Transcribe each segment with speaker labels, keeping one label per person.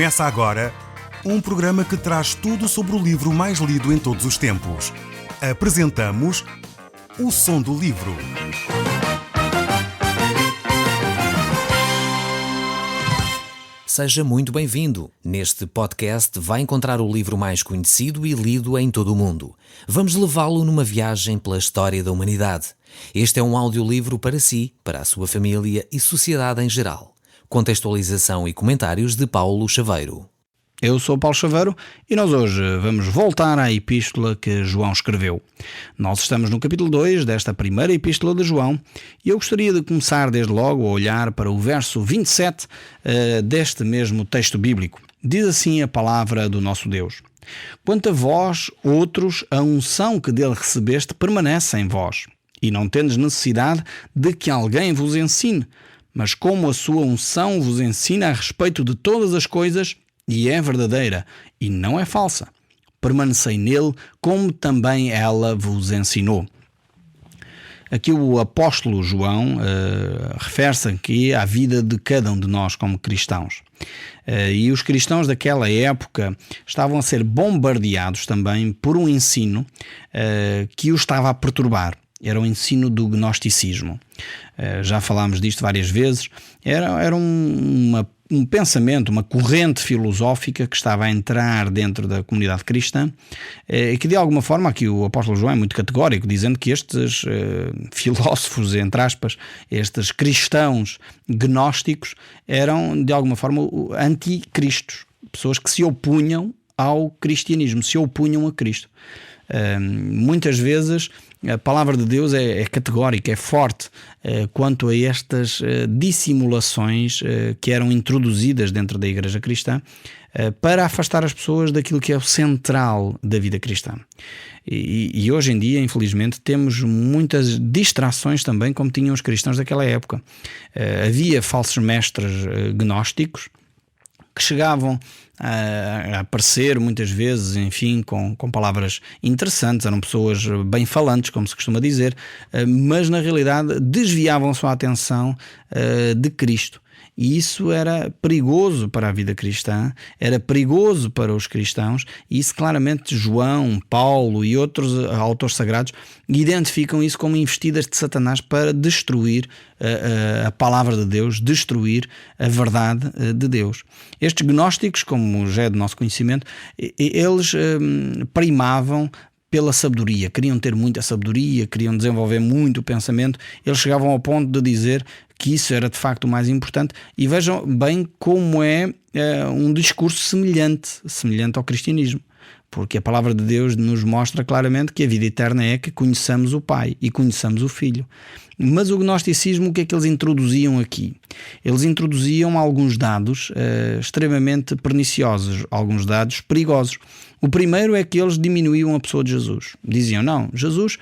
Speaker 1: Começa agora um programa que traz tudo sobre o livro mais lido em todos os tempos. Apresentamos O Som do Livro.
Speaker 2: Seja muito bem-vindo. Neste podcast vai encontrar o livro mais conhecido e lido em todo o mundo. Vamos levá-lo numa viagem pela história da humanidade. Este é um audiolivro para si, para a sua família e sociedade em geral. Contextualização e comentários de Paulo Chaveiro.
Speaker 3: Eu sou Paulo Chaveiro e nós hoje vamos voltar à epístola que João escreveu. Nós estamos no capítulo 2 desta primeira epístola de João e eu gostaria de começar desde logo a olhar para o verso 27 deste mesmo texto bíblico. Diz assim a palavra do nosso Deus: Quanto a vós, outros, a unção que dele recebeste permanece em vós, e não tendes necessidade de que alguém vos ensine, mas como a sua unção vos ensina a respeito de todas as coisas, e é verdadeira, e não é falsa, permanecei nele, como também ela vos ensinou. Aqui o apóstolo João refere-se aqui à vida de cada um de nós como cristãos. E os cristãos daquela época estavam a ser bombardeados também por um ensino que os estava a perturbar. Era o ensino do gnosticismo. Já falámos disto várias vezes. Era um pensamento, uma corrente filosófica que estava a entrar dentro da comunidade cristã, que de alguma forma, aqui o apóstolo João é muito categórico, dizendo que estes filósofos, entre aspas, estes cristãos gnósticos, eram de alguma forma anticristos, pessoas que se opunham ao cristianismo, se opunham a Cristo. Muitas vezes a palavra de Deus é categórica, é forte quanto a estas dissimulações que eram introduzidas dentro da igreja cristã para afastar as pessoas daquilo que é o central da vida cristã. E hoje em dia, infelizmente, temos muitas distrações também, como tinham os cristãos daquela época. Havia falsos mestres gnósticos que chegavam a aparecer muitas vezes, enfim, com palavras interessantes, eram pessoas bem falantes, como se costuma dizer, mas na realidade desviavam a sua atenção de Cristo. E isso era perigoso para a vida cristã, era perigoso para os cristãos, e isso claramente João, Paulo e outros autores sagrados identificam isso como investidas de Satanás para destruir a palavra de Deus, destruir a verdade de Deus. Estes gnósticos, como já é do nosso conhecimento, eles primavam pela sabedoria, queriam ter muita sabedoria, queriam desenvolver muito o pensamento. Eles chegavam ao ponto de dizer que isso era de facto o mais importante, e vejam bem como é um discurso semelhante ao cristianismo, porque a palavra de Deus nos mostra claramente que a vida eterna é que conheçamos o Pai e conheçamos o Filho. Mas o gnosticismo, o que é que eles introduziam aqui? Eles introduziam alguns dados extremamente perniciosos, alguns dados perigosos. O primeiro é que eles diminuíam a pessoa de Jesus. Diziam, não, Jesus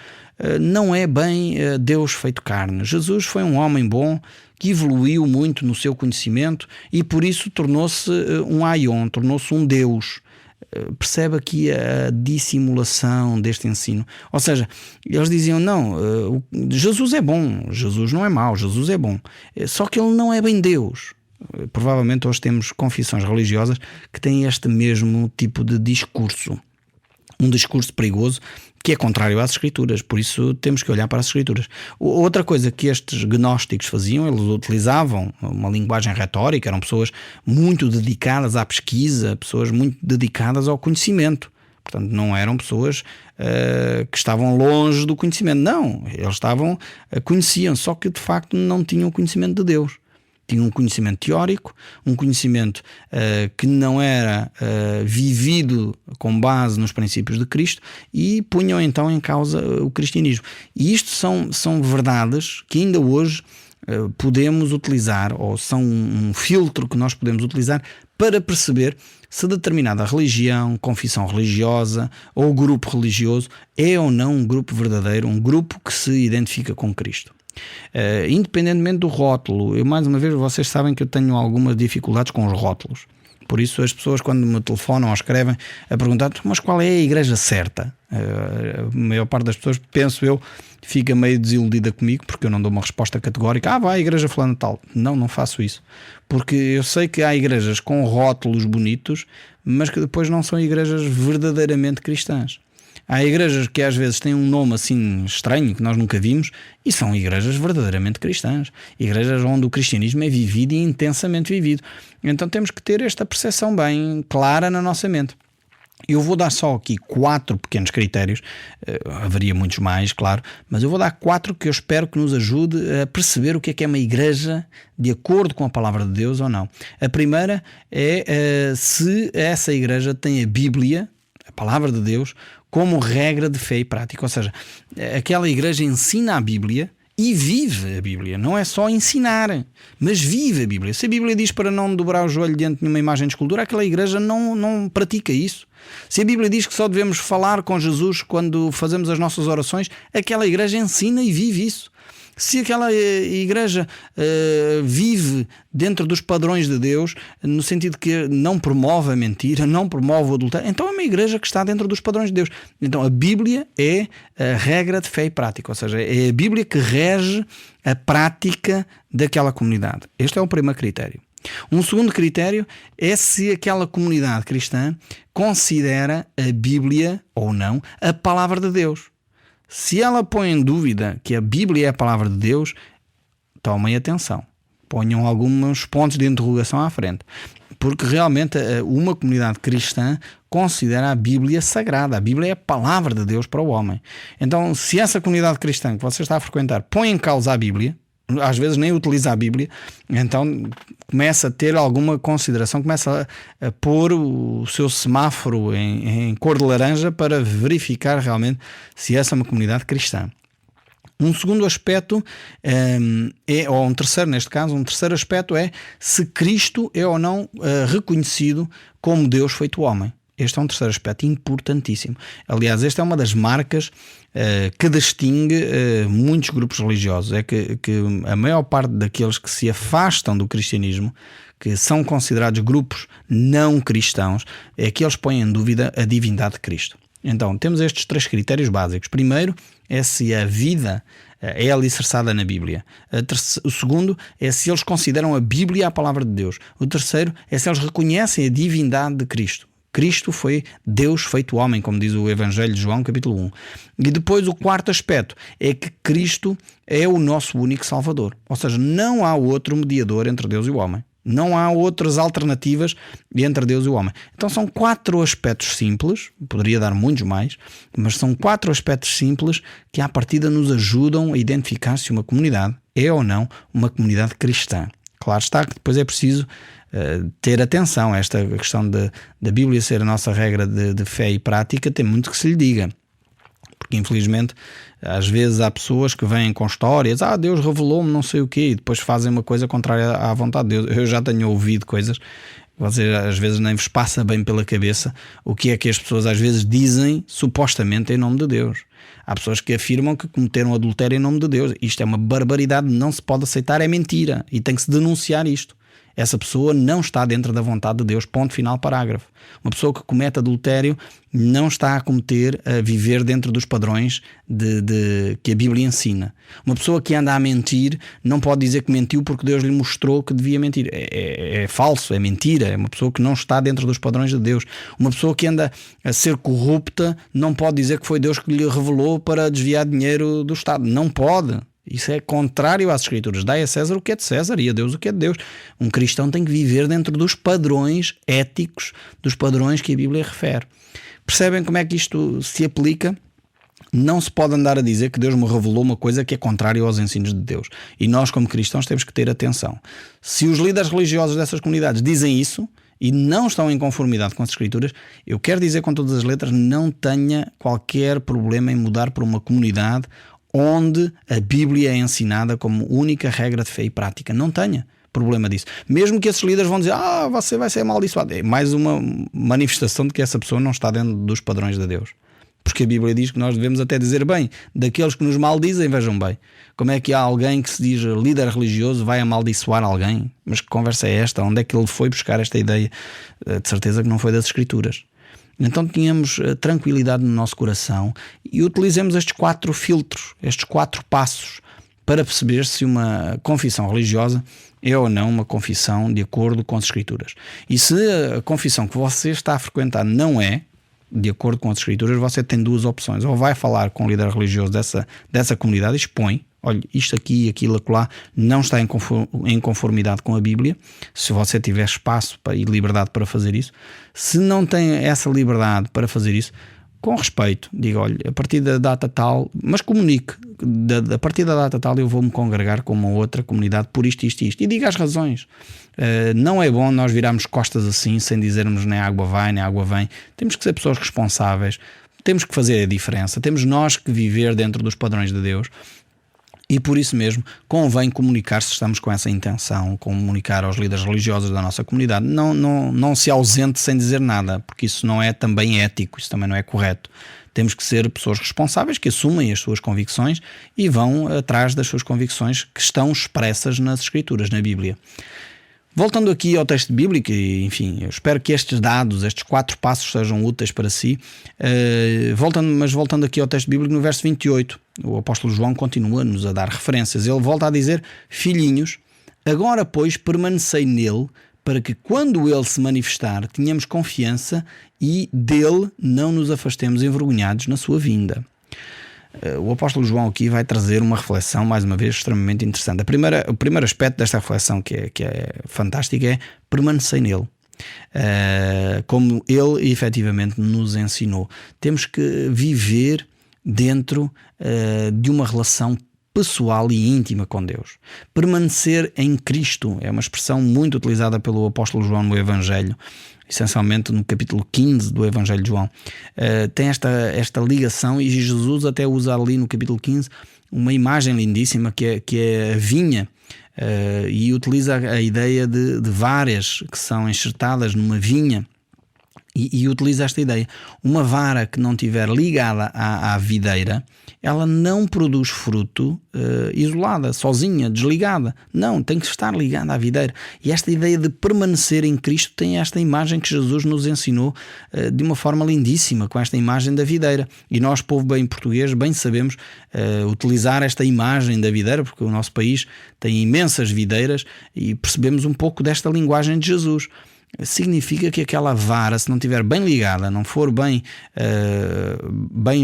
Speaker 3: não é bem Deus feito carne. Jesus foi um homem bom que evoluiu muito no seu conhecimento e por isso tornou-se um aion, tornou-se um Deus. Percebe aqui a dissimulação deste ensino. Ou seja, eles diziam, não, Jesus é bom, Jesus não é mau, Jesus é bom. Só que ele não é bem Deus. Provavelmente hoje temos confissões religiosas que têm este mesmo tipo de discurso. Um discurso perigoso que é contrário às Escrituras, por isso temos que olhar para as Escrituras. Outra coisa que estes gnósticos faziam, eles utilizavam uma linguagem retórica, eram pessoas muito dedicadas à pesquisa, pessoas muito dedicadas ao conhecimento. Portanto, não eram pessoas que estavam longe do conhecimento. Não, eles conheciam, só que de facto não tinham conhecimento de Deus. Tinham um conhecimento teórico, um conhecimento que não era vivido com base nos princípios de Cristo, e punham então em causa o cristianismo. E isto são verdades que ainda hoje podemos utilizar, ou são um filtro que nós podemos utilizar para perceber se determinada religião, confissão religiosa ou grupo religioso é ou não um grupo verdadeiro, um grupo que se identifica com Cristo. Independentemente do rótulo, mais uma vez, vocês sabem que eu tenho algumas dificuldades com os rótulos, Por isso as pessoas, quando me telefonam ou escrevem a perguntar: mas qual é a igreja certa? A maior parte das pessoas, penso eu, fica meio desiludida comigo, porque eu não dou uma resposta categórica: vai à igreja fulana tal. Não faço isso, porque eu sei que há igrejas com rótulos bonitos, mas que depois não são igrejas verdadeiramente cristãs. Há igrejas que às vezes têm um nome assim estranho, que nós nunca vimos, e são igrejas verdadeiramente cristãs. Igrejas onde o cristianismo é vivido e intensamente vivido. Então temos que ter esta percepção bem clara na nossa mente. Eu vou dar só aqui 4 pequenos critérios, haveria muitos mais, claro, mas eu vou dar 4 que eu espero que nos ajude a perceber o que é uma igreja de acordo com a palavra de Deus ou não. A primeira é se essa igreja tem a Bíblia, a palavra de Deus, como regra de fé e prática. Ou seja, aquela igreja ensina a Bíblia e vive a Bíblia. Não é só ensinar, mas vive a Bíblia. Se a Bíblia diz para não dobrar o joelho diante de uma imagem de escultura, aquela igreja não pratica isso. Se a Bíblia diz que só devemos falar com Jesus quando fazemos as nossas orações, aquela igreja ensina e vive isso. Se aquela igreja vive dentro dos padrões de Deus, no sentido que não promove a mentira, não promove o adultério, então é uma igreja que está dentro dos padrões de Deus. Então a Bíblia é a regra de fé e prática, ou seja, é a Bíblia que rege a prática daquela comunidade. Este é o primeiro critério. Um segundo critério é se aquela comunidade cristã considera a Bíblia ou não a palavra de Deus. Se ela põe em dúvida que a Bíblia é a palavra de Deus, tomem atenção. Ponham alguns pontos de interrogação à frente. Porque realmente uma comunidade cristã considera a Bíblia sagrada. A Bíblia é a palavra de Deus para o homem. Então, se essa comunidade cristã que você está a frequentar põe em causa a Bíblia, às vezes nem utiliza a Bíblia, então começa a ter alguma consideração, começa a pôr o seu semáforo em cor de laranja para verificar realmente se essa é uma comunidade cristã. Um segundo aspecto ou um terceiro neste caso, um terceiro aspecto é se Cristo é ou não reconhecido como Deus feito homem. Este é um terceiro aspecto importantíssimo. Aliás, esta é uma das marcas que distingue muitos grupos religiosos. É que a maior parte daqueles que se afastam do cristianismo, que são considerados grupos não cristãos, é que eles põem em dúvida a divindade de Cristo. Então, temos estes 3 critérios básicos. Primeiro é se a vida é alicerçada na Bíblia. O segundo é se eles consideram a Bíblia a palavra de Deus. O terceiro é se eles reconhecem a divindade de Cristo. Cristo foi Deus feito homem, como diz o Evangelho de João, capítulo 1. E depois o quarto aspecto é que Cristo é o nosso único Salvador. Ou seja, não há outro mediador entre Deus e o homem. Não há outras alternativas entre Deus e o homem. Então são 4 aspectos simples, poderia dar muitos mais, mas são 4 aspectos simples que à partida nos ajudam a identificar se uma comunidade é ou não uma comunidade cristã. Claro está que depois é preciso ter atenção a esta questão da Bíblia ser a nossa regra de fé e prática, tem muito que se lhe diga. Porque infelizmente às vezes há pessoas que vêm com histórias: Deus revelou-me não sei o quê, e depois fazem uma coisa contrária à vontade de Deus. Eu já tenho ouvido coisas, vocês às vezes nem vos passa bem pela cabeça o que é que as pessoas às vezes dizem supostamente em nome de Deus. Há pessoas que afirmam que cometeram adultério em nome de Deus. Isto é uma barbaridade, não se pode aceitar, é mentira e tem que se denunciar isto. Essa pessoa não está dentro da vontade de Deus, ponto final, parágrafo. Uma pessoa que comete adultério não está a viver dentro dos padrões que a Bíblia ensina. Uma pessoa que anda a mentir não pode dizer que mentiu porque Deus lhe mostrou que devia mentir. É falso, é mentira, é uma pessoa que não está dentro dos padrões de Deus. Uma pessoa que anda a ser corrupta não pode dizer que foi Deus que lhe revelou para desviar dinheiro do Estado. Não pode. Isso é contrário às Escrituras. Dai a César o que é de César e a Deus o que é de Deus. Um cristão tem que viver dentro dos padrões éticos, dos padrões que a Bíblia refere. Percebem como é que isto se aplica? Não se pode andar a dizer que Deus me revelou uma coisa que é contrária aos ensinos de Deus. E nós, como cristãos, temos que ter atenção. Se os líderes religiosos dessas comunidades dizem isso e não estão em conformidade com as Escrituras, eu quero dizer com todas as letras, não tenha qualquer problema em mudar para uma comunidade onde a Bíblia é ensinada como única regra de fé e prática. Não tenha problema disso. Mesmo que esses líderes vão dizer: você vai ser amaldiçoado. É mais uma manifestação de que essa pessoa não está dentro dos padrões de Deus. Porque a Bíblia diz que nós devemos até dizer bem daqueles que nos maldizem, vejam bem. Como é que há alguém que se diz líder religioso vai amaldiçoar alguém? Mas que conversa é esta? Onde é que ele foi buscar esta ideia? De certeza que não foi das Escrituras. Então tínhamos tranquilidade no nosso coração e utilizemos estes 4 filtros, estes 4 passos para perceber se uma confissão religiosa é ou não uma confissão de acordo com as Escrituras. E se a confissão que você está a frequentar não é de acordo com as Escrituras, você tem 2 opções. Ou vai falar com o líder religioso dessa comunidade e expõe: olha, isto aqui e aquilo acolá não está em conformidade com a Bíblia. Se você tiver espaço e liberdade para fazer isso. Se não tem essa liberdade para fazer isso, com respeito, diga: olha, a partir da data tal, mas comunique, a partir da data tal eu vou-me congregar com uma outra comunidade por isto, isto e isto. E diga as razões. Não é bom nós virarmos costas assim, sem dizermos nem água vai, nem água vem. Temos que ser pessoas responsáveis, temos que fazer a diferença, temos nós que viver dentro dos padrões de Deus. E por isso mesmo convém comunicar, se estamos com essa intenção, comunicar aos líderes religiosos da nossa comunidade. Não se ausente sem dizer nada, porque isso não é também ético, isso também não é correto. Temos que ser pessoas responsáveis que assumem as suas convicções e vão atrás das suas convicções que estão expressas nas Escrituras, na Bíblia. Voltando aqui ao texto bíblico, e, enfim, eu espero que estes dados, estes 4 passos sejam úteis para si. Voltando aqui ao texto bíblico, no verso 28, o apóstolo João continua-nos a dar referências. Ele volta a dizer: filhinhos, agora pois permanecei nele, para que quando ele se manifestar tenhamos confiança e dele não nos afastemos envergonhados na sua vinda. O apóstolo João aqui vai trazer uma reflexão, mais uma vez, extremamente interessante. O primeiro aspecto desta reflexão que é fantástico é permanecer nele. Como ele efetivamente nos ensinou. Temos que viver dentro de uma relação pessoal e íntima com Deus. Permanecer em Cristo é uma expressão muito utilizada pelo apóstolo João no Evangelho, essencialmente no capítulo 15 do Evangelho de João. Tem esta ligação, e Jesus até usa ali no capítulo 15 uma imagem lindíssima que é a vinha, e utiliza a ideia de varas que são enxertadas numa vinha. E utiliza esta ideia: uma vara que não estiver ligada à videira, ela não produz fruto isolada, sozinha, desligada. Não, tem que estar ligada à videira. E esta ideia de permanecer em Cristo tem esta imagem que Jesus nos ensinou de uma forma lindíssima, com esta imagem da videira. E nós, povo bem português, bem sabemos utilizar esta imagem da videira, porque o nosso país tem imensas videiras, e percebemos um pouco desta linguagem de Jesus. Significa que aquela vara, se não estiver bem ligada, não for bem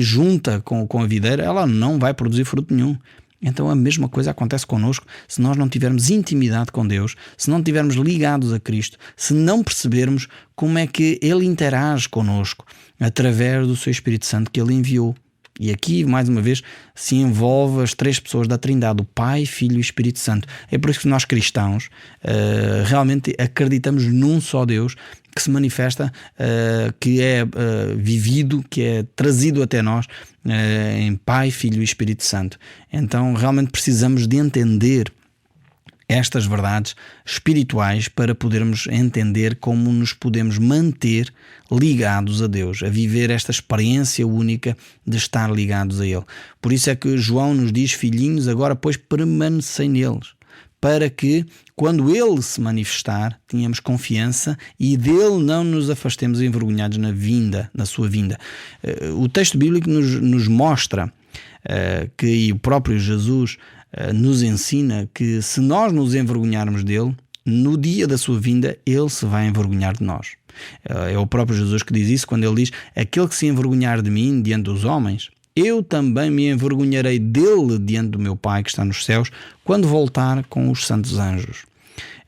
Speaker 3: junta com a videira, ela não vai produzir fruto nenhum. Então a mesma coisa acontece connosco se nós não tivermos intimidade com Deus, se não estivermos ligados a Cristo, se não percebermos como é que Ele interage connosco através do seu Espírito Santo que Ele enviou. E aqui, mais uma vez, se envolve as 3 pessoas da Trindade, o Pai, Filho e Espírito Santo. É por isso que nós cristãos realmente acreditamos num só Deus que se manifesta, que é vivido, que é trazido até nós em Pai, Filho e Espírito Santo. Então realmente precisamos de entender estas verdades espirituais para podermos entender como nos podemos manter ligados a Deus, a viver esta experiência única de estar ligados a Ele. Por isso é que João nos diz: filhinhos, agora pois permanecei neles, para que quando Ele se manifestar tenhamos confiança e dele não nos afastemos envergonhados na sua vinda. O texto bíblico nos mostra que o próprio Jesus nos ensina que se nós nos envergonharmos dele, no dia da sua vinda, ele se vai envergonhar de nós. É o próprio Jesus que diz isso, quando ele diz: aquele que se envergonhar de mim diante dos homens, eu também me envergonharei dele diante do meu Pai que está nos céus, quando voltar com os santos anjos.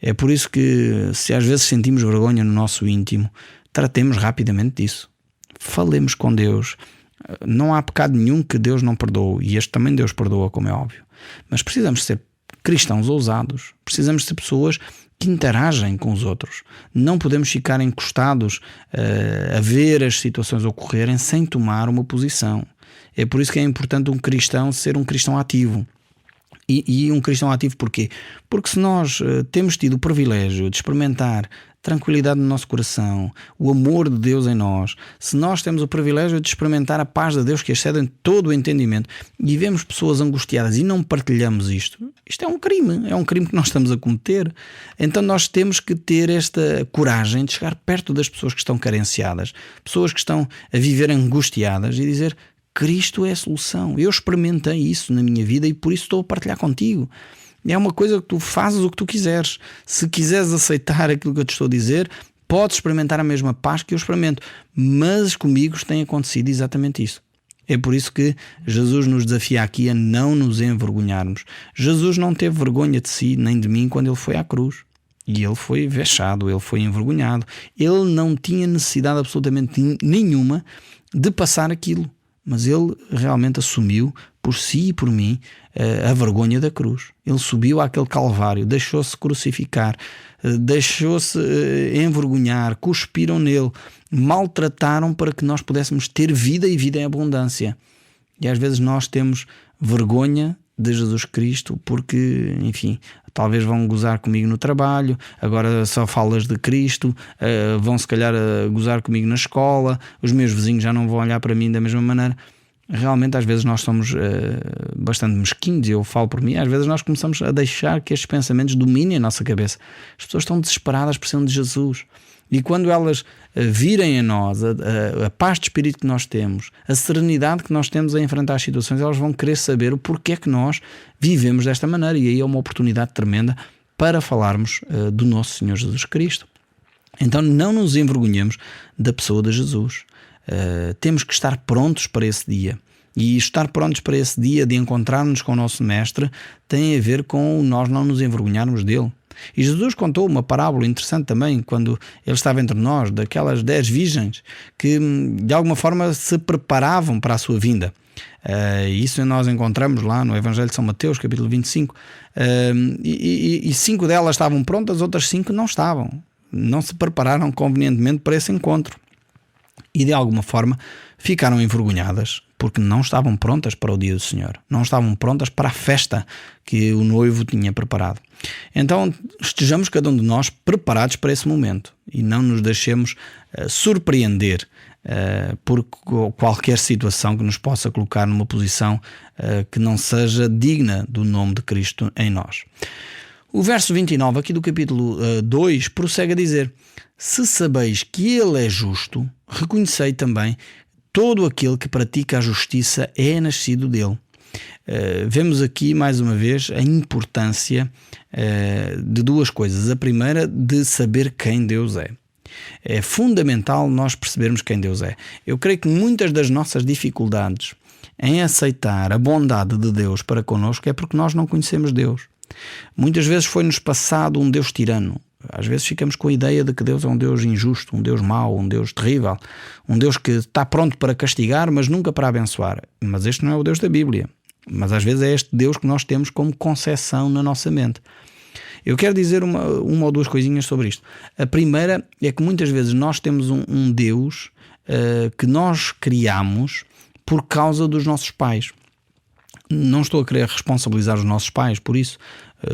Speaker 3: É por isso que, se às vezes sentimos vergonha no nosso íntimo, tratemos rapidamente disso. Falemos com Deus. Não há pecado nenhum que Deus não perdoe, e este também Deus perdoa, como é óbvio. Mas precisamos ser cristãos ousados, precisamos ser pessoas que interagem com os outros. Não podemos ficar encostados a ver as situações ocorrerem sem tomar uma posição. É por isso que é importante um cristão ser um cristão ativo. E um cristão ativo porquê? Porque se nós temos tido o privilégio de experimentar tranquilidade no nosso coração, o amor de Deus em nós, se nós temos o privilégio de experimentar a paz de Deus que excede em todo o entendimento e vemos pessoas angustiadas e não partilhamos isto é um crime que nós estamos a cometer. Então nós temos que ter esta coragem de chegar perto das pessoas que estão carenciadas, pessoas que estão a viver angustiadas e dizer: Cristo é a solução, eu experimentei isso na minha vida e por isso estou a partilhar contigo. É uma coisa que tu fazes o que tu quiseres. Se quiseres aceitar aquilo que eu te estou a dizer, podes experimentar a mesma paz que eu experimento, mas comigo tem acontecido exatamente isso. É por isso que Jesus nos desafia aqui a não nos envergonharmos. Jesus não teve vergonha de si nem de mim quando ele foi à cruz. E ele foi vexado, ele foi envergonhado. Ele não tinha necessidade absolutamente nenhuma de passar aquilo. Mas ele realmente assumiu por si e por mim a vergonha da cruz. Ele subiu àquele calvário, deixou-se crucificar, deixou-se envergonhar, cuspiram nele, maltrataram para que nós pudéssemos ter vida e vida em abundância. E às vezes nós temos vergonha de Jesus Cristo porque, enfim, talvez vão gozar comigo no trabalho, agora só falas de Cristo, vão se calhar gozar comigo na escola, os meus vizinhos já não vão olhar para mim da mesma maneira. Realmente às vezes nós somos bastante mesquinhos, eu falo por mim, às vezes nós começamos a deixar que estes pensamentos dominem a nossa cabeça. As pessoas estão desesperadas por ser de Jesus. E quando elas virem em nós a paz de espírito que nós temos, a serenidade que nós temos a enfrentar as situações, elas vão querer saber o porquê que nós vivemos desta maneira. E aí é uma oportunidade tremenda para falarmos do nosso Senhor Jesus Cristo. Então não nos envergonhemos da pessoa de Jesus. Temos que estar prontos para esse dia. E estar prontos para esse dia de encontrar-nos com o nosso Mestre tem a ver com nós não nos envergonharmos dele. E Jesus contou uma parábola interessante também, quando ele estava entre nós, daquelas 10 virgens que de alguma forma se preparavam para a sua vinda. Isso nós encontramos lá no Evangelho de São Mateus, capítulo 25. E 5 delas estavam prontas, as outras 5 não estavam. Não se prepararam convenientemente para esse encontro. E de alguma forma ficaram envergonhadas porque não estavam prontas para o dia do Senhor, não estavam prontas para a festa que o noivo tinha preparado. Então estejamos cada um de nós preparados para esse momento e não nos deixemos surpreender por qualquer situação que nos possa colocar numa posição que não seja digna do nome de Cristo em nós. O verso 29 aqui do capítulo 2 prossegue a dizer: se sabeis que Ele é justo, reconhecei também todo aquele que pratica a justiça é nascido dele. Vemos aqui mais uma vez a importância de duas coisas. A primeira, de saber quem Deus é. É fundamental nós percebermos quem Deus é. Eu creio que muitas das nossas dificuldades em aceitar a bondade de Deus para connosco é porque nós não conhecemos Deus. Muitas vezes foi-nos passado um Deus tirano. Às vezes ficamos com a ideia de que Deus é um Deus injusto, um Deus mau, um Deus terrível, um Deus que está pronto para castigar, mas nunca para abençoar. Mas este não é o Deus da Bíblia. Mas às vezes é este Deus que nós temos como concepção na nossa mente. Eu quero dizer uma ou duas coisinhas sobre isto. A primeira é que muitas vezes nós temos um Deus que nós criamos por causa dos nossos pais. Não estou a querer responsabilizar os nossos pais por isso.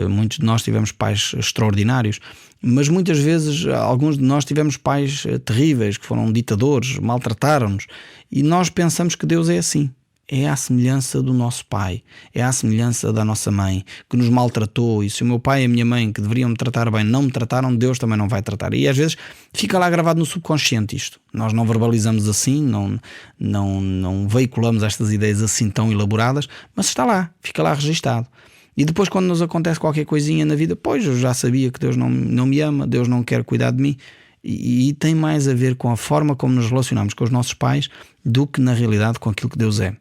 Speaker 3: Muitos de nós tivemos pais extraordinários, mas muitas vezes alguns de nós tivemos pais terríveis, que foram ditadores, maltrataram-nos, e nós pensamos que Deus é assim. É à semelhança do nosso pai, é à semelhança da nossa mãe, que nos maltratou, e se o meu pai e a minha mãe, que deveriam me tratar bem, não me trataram, Deus também não vai tratar. E às vezes fica lá gravado no subconsciente isto. Nós não verbalizamos assim, não veiculamos estas ideias assim tão elaboradas, mas está lá, fica lá registado. E depois quando nos acontece qualquer coisinha na vida, pois eu já sabia que Deus não me ama, Deus não quer cuidar de mim. E tem mais a ver com a forma como nos relacionamos com os nossos pais do que na realidade com aquilo que Deus é.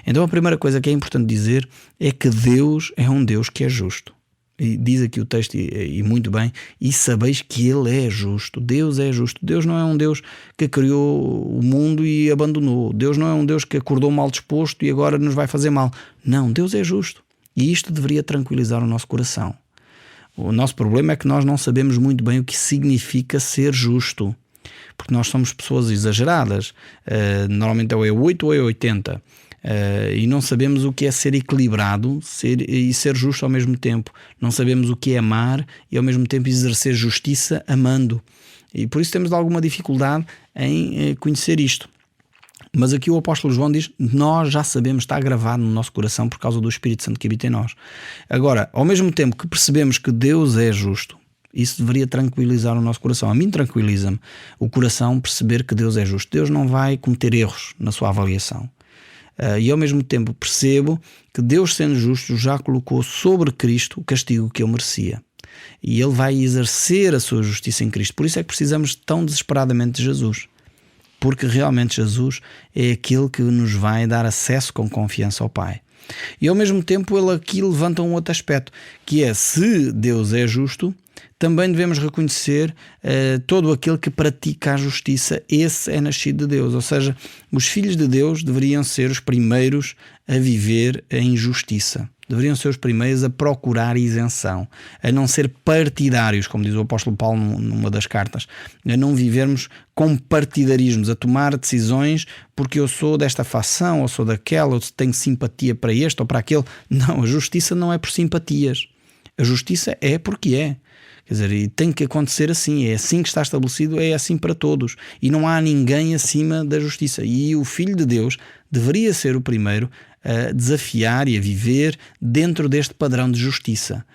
Speaker 3: Então a primeira coisa que é importante dizer é que Deus é um Deus que é justo. E diz aqui o texto, e muito bem, e sabeis que Ele é justo. Deus é justo. Deus não é um Deus que criou o mundo e abandonou. Deus não é um Deus que acordou mal disposto e agora nos vai fazer mal. Não, Deus é justo. E isto deveria tranquilizar o nosso coração. O nosso problema é que nós não sabemos muito bem o que significa ser justo. Porque nós somos pessoas exageradas. Normalmente ou é 8 ou é 80. E não sabemos o que é ser equilibrado e ser justo ao mesmo tempo. Não sabemos o que é amar e ao mesmo tempo exercer justiça amando. E por isso temos alguma dificuldade em conhecer isto. Mas aqui o apóstolo João diz: nós já sabemos, está gravado no nosso coração por causa do Espírito Santo que habita em nós. Agora, ao mesmo tempo que percebemos que Deus é justo, isso deveria tranquilizar o nosso coração. A mim tranquiliza-me o coração perceber que Deus é justo. Deus não vai cometer erros na sua avaliação. E ao mesmo tempo percebo que Deus, sendo justo, já colocou sobre Cristo o castigo que ele merecia. E ele vai exercer a sua justiça em Cristo. Por isso é que precisamos tão desesperadamente de Jesus. Porque realmente Jesus é aquele que nos vai dar acesso com confiança ao Pai. E ao mesmo tempo ele aqui levanta um outro aspecto, que é: se Deus é justo, também devemos reconhecer todo aquele que pratica a justiça. Esse é nascido de Deus. Ou seja, os filhos de Deus deveriam ser os primeiros a viver em justiça. Deveriam ser os primeiros a procurar isenção, a não ser partidários, como diz o apóstolo Paulo numa das cartas, a não vivermos com partidarismos, a tomar decisões porque eu sou desta facção ou sou daquela, ou tenho simpatia para este ou para aquele. Não, a justiça não é por simpatias. A justiça é porque é. Quer dizer, e tem que acontecer assim, é assim que está estabelecido, é assim para todos. E não há ninguém acima da justiça. E o Filho de Deus deveria ser o primeiro a desafiar e a viver dentro deste padrão de justiça.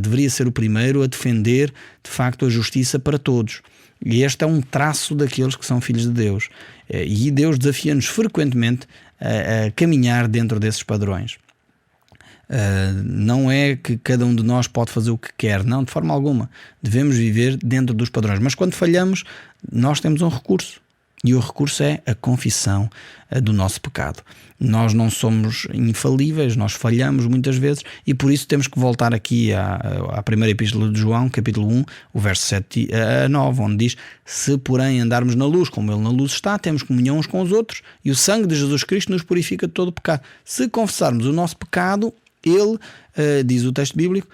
Speaker 3: Deveria ser o primeiro a defender, de facto, a justiça para todos. E este é um traço daqueles que são filhos de Deus. E Deus desafia-nos frequentemente a caminhar dentro desses padrões. Não é que cada um de nós pode fazer o que quer, não, de forma alguma. Devemos viver dentro dos padrões. Mas quando falhamos, nós temos um recurso. E o recurso é a confissão do nosso pecado. Nós não somos infalíveis, nós falhamos muitas vezes e por isso temos que voltar aqui à primeira epístola de João, capítulo 1, o verso 7 a 9, onde diz: se porém andarmos na luz, como ele na luz está, temos comunhão uns com os outros e o sangue de Jesus Cristo nos purifica de todo o pecado. Se confessarmos o nosso pecado, ele, diz o texto bíblico,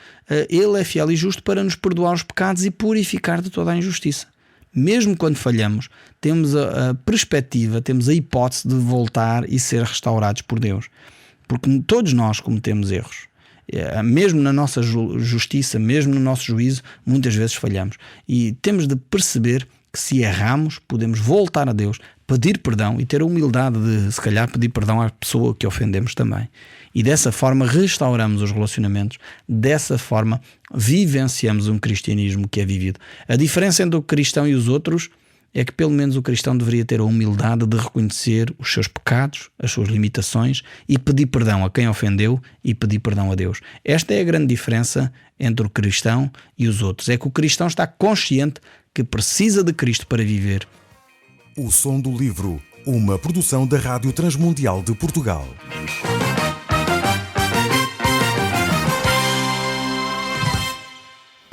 Speaker 3: ele é fiel e justo para nos perdoar os pecados e purificar de toda a injustiça. Mesmo quando falhamos, temos a perspectiva, temos a hipótese de voltar e ser restaurados por Deus. Porque todos nós cometemos erros. Mesmo na nossa justiça, mesmo no nosso juízo, muitas vezes falhamos. E temos de perceber que se erramos, podemos voltar a Deus, pedir perdão e ter a humildade de, se calhar, pedir perdão à pessoa que ofendemos também. E dessa forma restauramos os relacionamentos, dessa forma vivenciamos um cristianismo que é vivido. A diferença entre o cristão e os outros é que pelo menos o cristão deveria ter a humildade de reconhecer os seus pecados, as suas limitações e pedir perdão a quem ofendeu e pedir perdão a Deus. Esta é a grande diferença entre o cristão e os outros. É que o cristão está consciente que precisa de Cristo para viver.
Speaker 1: O Som do Livro, uma produção da Rádio Transmundial de Portugal.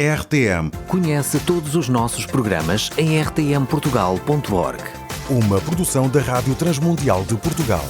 Speaker 1: RTM.
Speaker 2: Conhece todos os nossos programas em rtmportugal.org.
Speaker 1: Uma produção da Rádio Transmundial de Portugal.